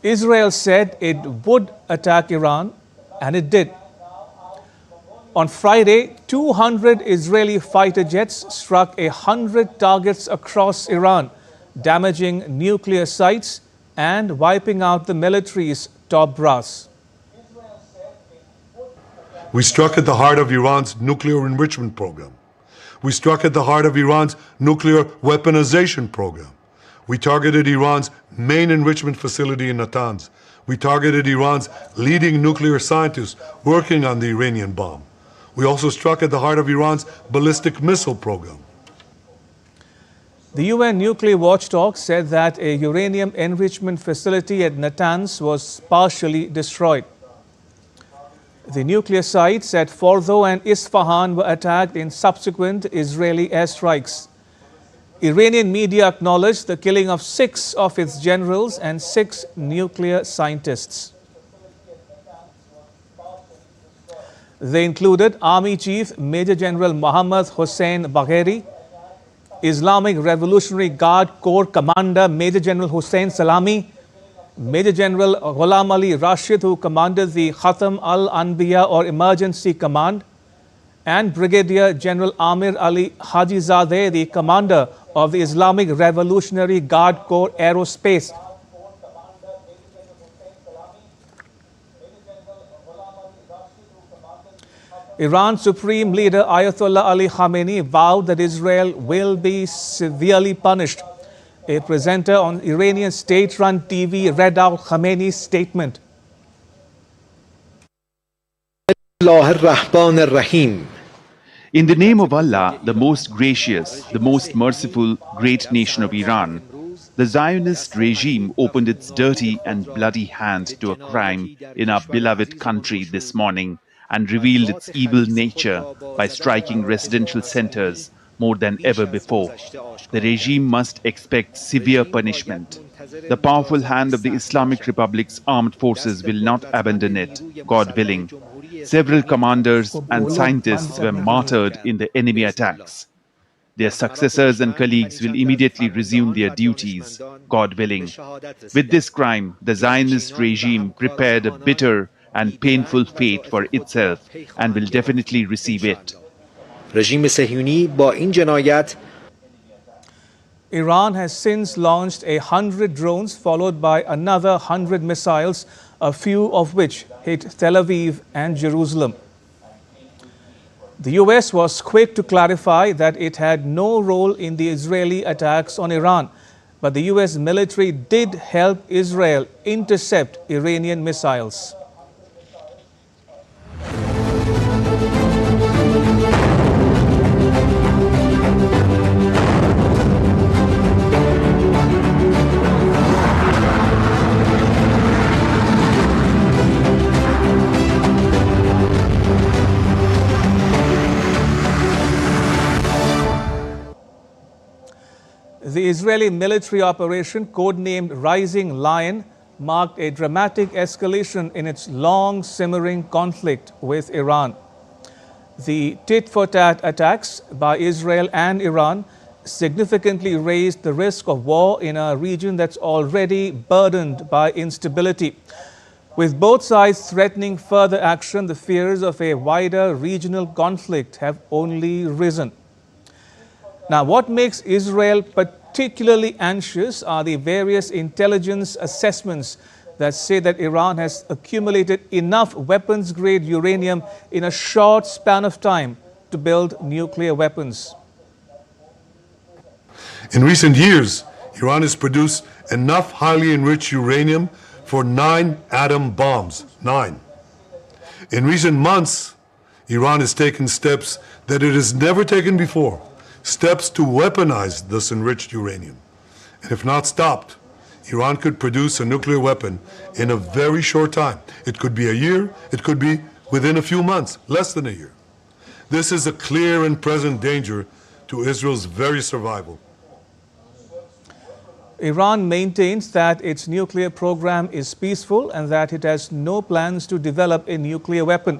Israel said it would attack Iran, and it did. On Friday, 200 Israeli fighter jets struck 100 targets across Iran, damaging nuclear sites and wiping out the military's top brass. We struck at the heart of Iran's nuclear enrichment program. We struck at the heart of Iran's nuclear weaponization program. We targeted Iran's main enrichment facility in Natanz. We targeted Iran's leading nuclear scientists working on the Iranian bomb. We also struck at the heart of Iran's ballistic missile program. The UN nuclear watchdog said that a uranium enrichment facility at Natanz was partially destroyed. The nuclear sites at Fordow and Isfahan were attacked in subsequent Israeli airstrikes. Iranian media acknowledged the killing of 6 of its generals and 6 nuclear scientists. They included Army Chief Major General Mohammad Hossein Bagheri, Islamic Revolutionary Guard Corps Commander Major General Hossein Salami, Major General Gholamali Rashid, who commanded the Khatam al-Anbiya or Emergency Command, and Brigadier General Amir Ali Hajizadeh, the commander of the Islamic Revolutionary Guard Corps Aerospace. Iran's Supreme Leader Ayatollah Ali Khamenei vowed that Israel will be severely punished. A presenter on Iranian state-run TV read out Khamenei's statement. In the name of Allah, the most gracious, the most merciful, great nation of Iran, the Zionist regime opened its dirty and bloody hand to a crime in our beloved country this morning and revealed its evil nature by striking residential centers more than ever before. The regime must expect severe punishment. The powerful hand of the Islamic Republic's armed forces will not abandon it, God willing. Several commanders and scientists were martyred in the enemy attacks. Their successors and colleagues will immediately resume their duties, God willing. With this crime, the Zionist regime prepared a bitter and painful fate for itself and will definitely receive it. Iran has since launched 100 drones followed by another 100 missiles, a few of which hit Tel Aviv and Jerusalem. The US was quick to clarify that it had no role in the Israeli attacks on Iran, but the US military did help Israel intercept Iranian missiles. The Israeli military operation, codenamed Rising Lion, marked a dramatic escalation in its long simmering conflict with Iran. The tit-for-tat attacks by Israel and Iran significantly raised the risk of war in a region that's already burdened by instability. With both sides threatening further action, the fears of a wider regional conflict have only risen. Now, what makes Israel particularly anxious are the various intelligence assessments that say that Iran has accumulated enough weapons-grade uranium in a short span of time to build nuclear weapons. In recent years, Iran has produced enough highly enriched uranium for 9 atom bombs. 9. In recent months, Iran has taken steps that it has never taken before. Steps to weaponize this enriched uranium. And if not stopped, Iran could produce a nuclear weapon in a very short time. It could be a year, it could be within a few months, less than a year. This is a clear and present danger to Israel's very survival. Iran maintains that its nuclear program is peaceful and that it has no plans to develop a nuclear weapon.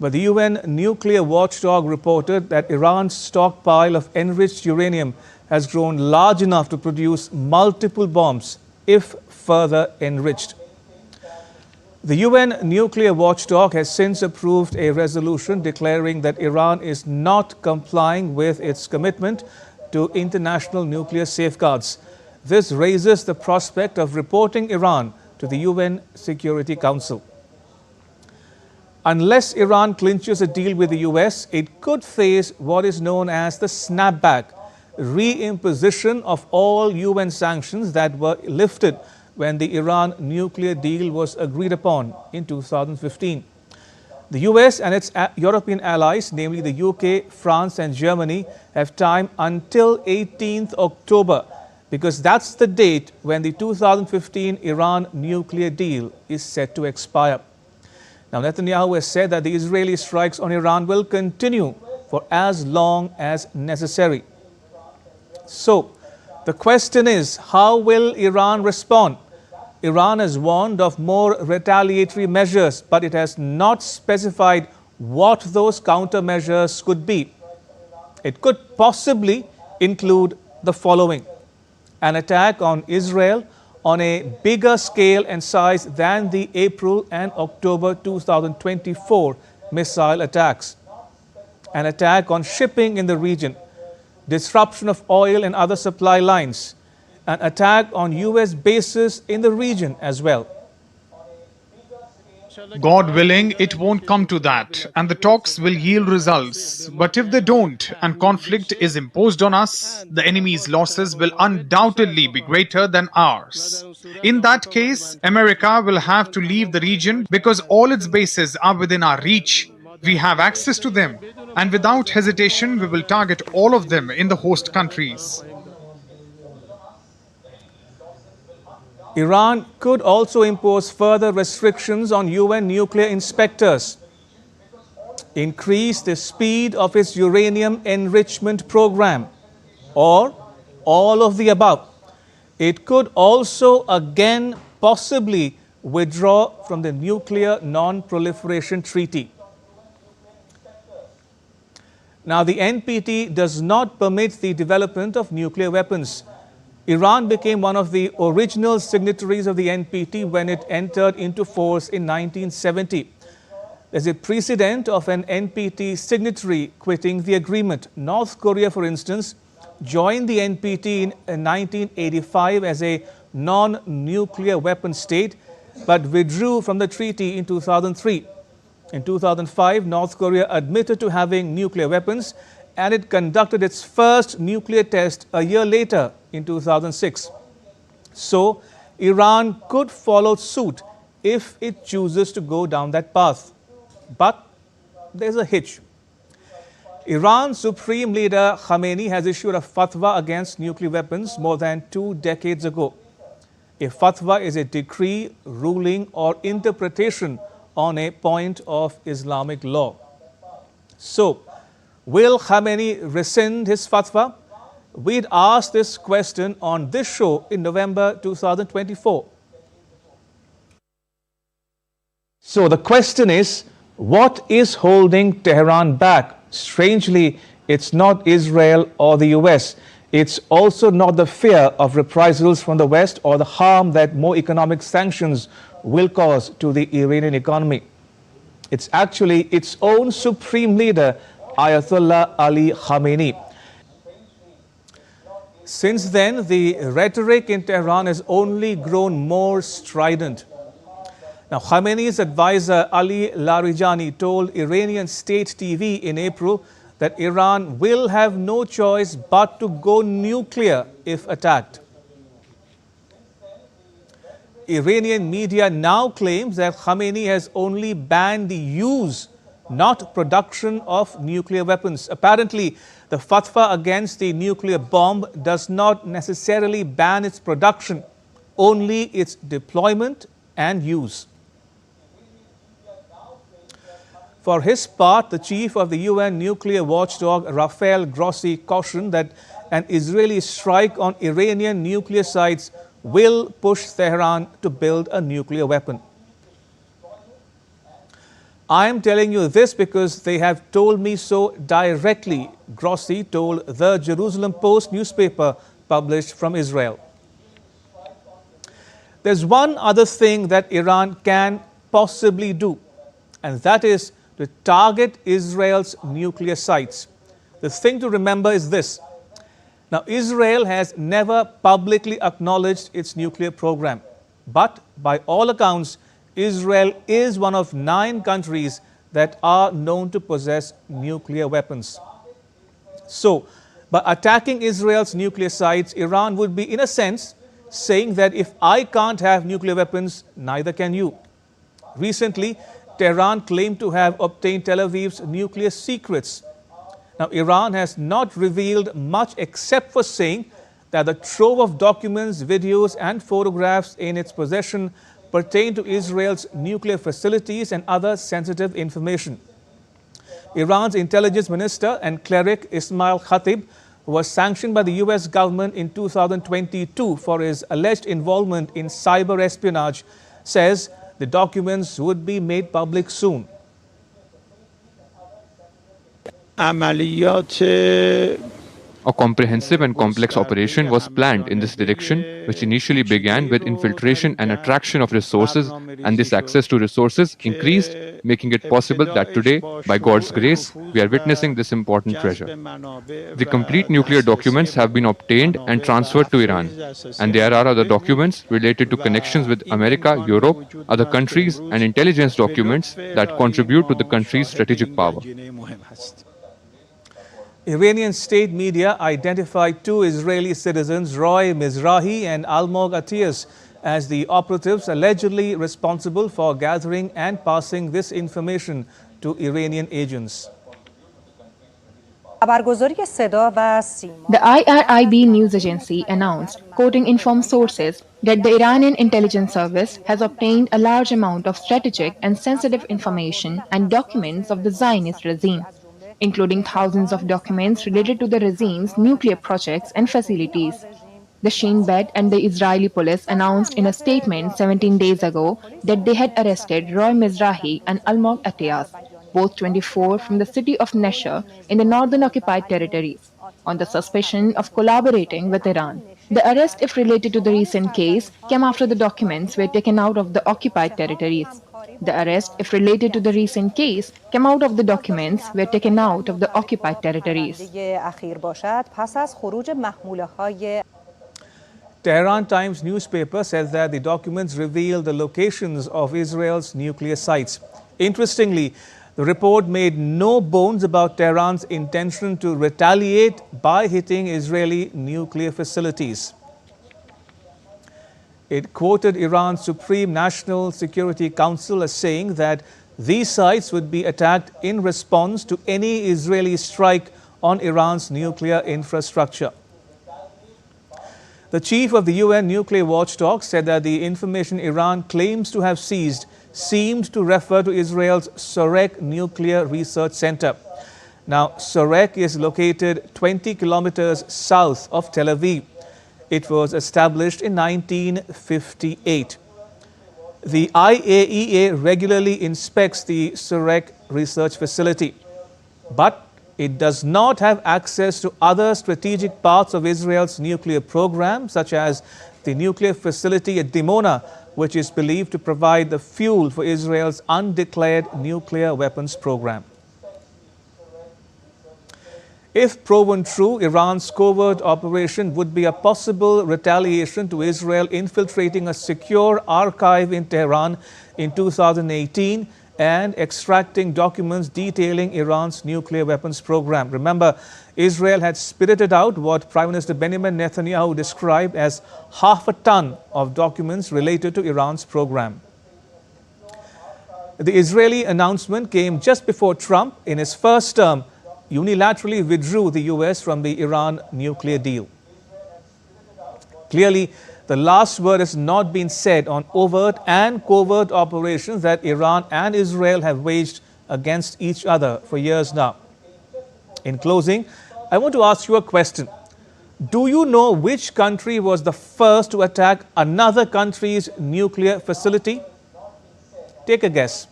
But the UN nuclear watchdog reported that Iran's stockpile of enriched uranium has grown large enough to produce multiple bombs if further enriched. The UN nuclear watchdog has since approved a resolution declaring that Iran is not complying with its commitment to international nuclear safeguards. This raises the prospect of reporting Iran to the UN Security Council. Unless Iran clinches a deal with the US, it could face what is known as the snapback, reimposition of all UN sanctions that were lifted when the Iran nuclear deal was agreed upon in 2015. The US and its European allies, namely the UK, France and Germany, have time until 18th October because that's the date when the 2015 Iran nuclear deal is set to expire. Now, Netanyahu has said that the Israeli strikes on Iran will continue for as long as necessary. So, the question is, how will Iran respond? Iran has warned of more retaliatory measures, but it has not specified what those countermeasures could be. It could possibly include the following: an attack on Israel on a bigger scale and size than the April and October 2024 missile attacks, an attack on shipping in the region, disruption of oil and other supply lines, an attack on US bases in the region as well. God willing, it won't come to that, and the talks will yield results. But if they don't, and conflict is imposed on us, the enemy's losses will undoubtedly be greater than ours. In that case, America will have to leave the region because all its bases are within our reach. We have access to them, and without hesitation, we will target all of them in the host countries. Iran could also impose further restrictions on UN nuclear inspectors, increase the speed of its uranium enrichment program, or all of the above. It could also again possibly withdraw from the Nuclear Non-Proliferation Treaty. Now, the NPT does not permit the development of nuclear weapons. Iran became one of the original signatories of the NPT when it entered into force in 1970. There's a precedent of an NPT signatory quitting the agreement. North Korea, for instance, joined the NPT in 1985 as a non-nuclear weapon state, but withdrew from the treaty in 2003. In 2005, North Korea admitted to having nuclear weapons, and it conducted its first nuclear test a year later in 2006. So, Iran could follow suit if it chooses to go down that path. But there's a hitch. Iran's Supreme Leader Khamenei has issued a fatwa against nuclear weapons more than 2 decades ago. A fatwa is a decree, ruling or interpretation on a point of Islamic law. So, will Khamenei rescind his fatwa? We'd asked this question on this show in November 2024. So the question is, what is holding Tehran back? Strangely, it's not Israel or the US. It's also not the fear of reprisals from the West or the harm that more economic sanctions will cause to the Iranian economy. It's actually its own supreme leader, Ayatollah Ali Khamenei. Since then, the rhetoric in Tehran has only grown more strident. Now, Khamenei's advisor Ali Larijani told Iranian state TV in April that Iran will have no choice but to go nuclear if attacked. Iranian media now claims that Khamenei has only banned the use, not production of nuclear weapons. Apparently, the fatwa against the nuclear bomb does not necessarily ban its production, only its deployment and use. For his part, the chief of the UN nuclear watchdog, Rafael Grossi, cautioned that an Israeli strike on Iranian nuclear sites will push Tehran to build a nuclear weapon. I am telling you this because they have told me so directly, Grossi told the Jerusalem Post newspaper published from Israel. There's one other thing that Iran can possibly do, and that is to target Israel's nuclear sites. The thing to remember is this. Now, Israel has never publicly acknowledged its nuclear program, but by all accounts, Israel is one of 9 countries that are known to possess nuclear weapons. So, by attacking Israel's nuclear sites, Iran would be, in a sense, saying that if I can't have nuclear weapons, neither can you. Recently, Tehran claimed to have obtained Tel Aviv's nuclear secrets. Now, Iran has not revealed much except for saying that the trove of documents, videos and photographs in its possession pertain to Israel's nuclear facilities and other sensitive information. Iran's intelligence minister and cleric Ismail Khatib, who was sanctioned by the US government in 2022 for his alleged involvement in cyber espionage, says the documents would be made public soon. A comprehensive and complex operation was planned in this direction, which initially began with infiltration and attraction of resources, and this access to resources increased, making it possible that today, by God's grace, we are witnessing this important treasure. The complete nuclear documents have been obtained and transferred to Iran, and there are other documents related to connections with America, Europe, other countries, and intelligence documents that contribute to the country's strategic power. Iranian state media identified 2 Israeli citizens, Roy Mizrahi and Almog Atias, as the operatives allegedly responsible for gathering and passing this information to Iranian agents. The IRIB news agency announced, quoting informed sources, that the Iranian intelligence service has obtained a large amount of strategic and sensitive information and documents of the Zionist regime, including thousands of documents related to the regime's nuclear projects and facilities. The Shin Bet and the Israeli police announced in a statement 17 days ago that they had arrested Roy Mizrahi and Almog Atias, both 24, from the city of Nesher in the northern occupied territories, on the suspicion of collaborating with Iran. The arrest, if related to the recent case, came after the documents were taken out of the occupied territories. The arrest, if related to the recent case, came out of the documents were taken out of the occupied territories. Tehran Times newspaper says that the documents reveal the locations of Israel's nuclear sites. Interestingly, the report made no bones about Tehran's intention to retaliate by hitting Israeli nuclear facilities. It quoted Iran's Supreme National Security Council as saying that these sites would be attacked in response to any Israeli strike on Iran's nuclear infrastructure. The chief of the UN nuclear watchdog said that the information Iran claims to have seized seemed to refer to Israel's Sorek Nuclear Research Center. Now, Sorek is located 20 kilometers south of Tel Aviv. It was established in 1958. The IAEA regularly inspects the Sorek research facility, but it does not have access to other strategic parts of Israel's nuclear program, such as the nuclear facility at Dimona, which is believed to provide the fuel for Israel's undeclared nuclear weapons program. If proven true, Iran's covert operation would be a possible retaliation to Israel infiltrating a secure archive in Tehran in 2018 and extracting documents detailing Iran's nuclear weapons program. Remember, Israel had spirited out what Prime Minister Benjamin Netanyahu described as half a ton of documents related to Iran's program. The Israeli announcement came just before Trump, in his first term, unilaterally withdrew the US from the Iran nuclear deal. Clearly, the last word has not been said on overt and covert operations that Iran and Israel have waged against each other for years now. In closing, I want to ask you a question. Do you know which country was the first to attack another country's nuclear facility? Take a guess.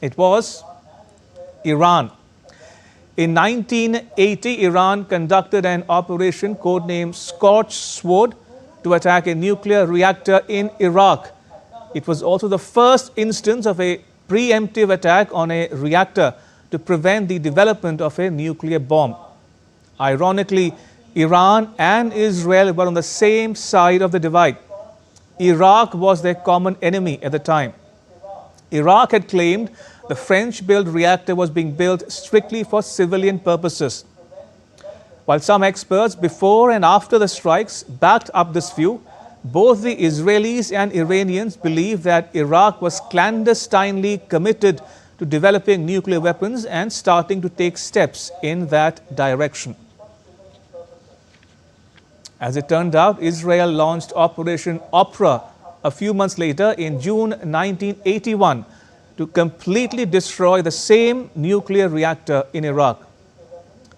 It was Iran. In 1980, Iran conducted an operation codenamed Scorched Sword to attack a nuclear reactor in Iraq. It was also the first instance of a preemptive attack on a reactor to prevent the development of a nuclear bomb. Ironically, Iran and Israel were on the same side of the divide. Iraq was their common enemy at the time. Iraq had claimed the French-built reactor was being built strictly for civilian purposes. While some experts before and after the strikes backed up this view, both the Israelis and Iranians believe that Iraq was clandestinely committed to developing nuclear weapons and starting to take steps in that direction. As it turned out, Israel launched Operation Opera a few months later in June 1981 to completely destroy the same nuclear reactor in Iraq.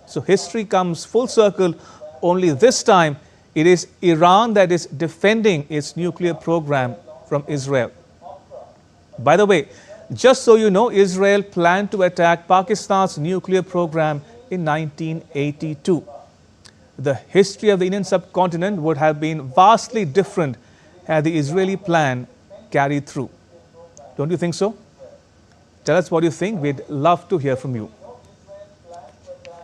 So history comes full circle. Only this time it is Iran that is defending its nuclear program from Israel. By the way, just so you know, Israel planned to attack Pakistan's nuclear program in 1982. The history of the Indian subcontinent would have been vastly different had the Israeli plan carried through. Don't you think so? Tell us what you think. We'd love to hear from you.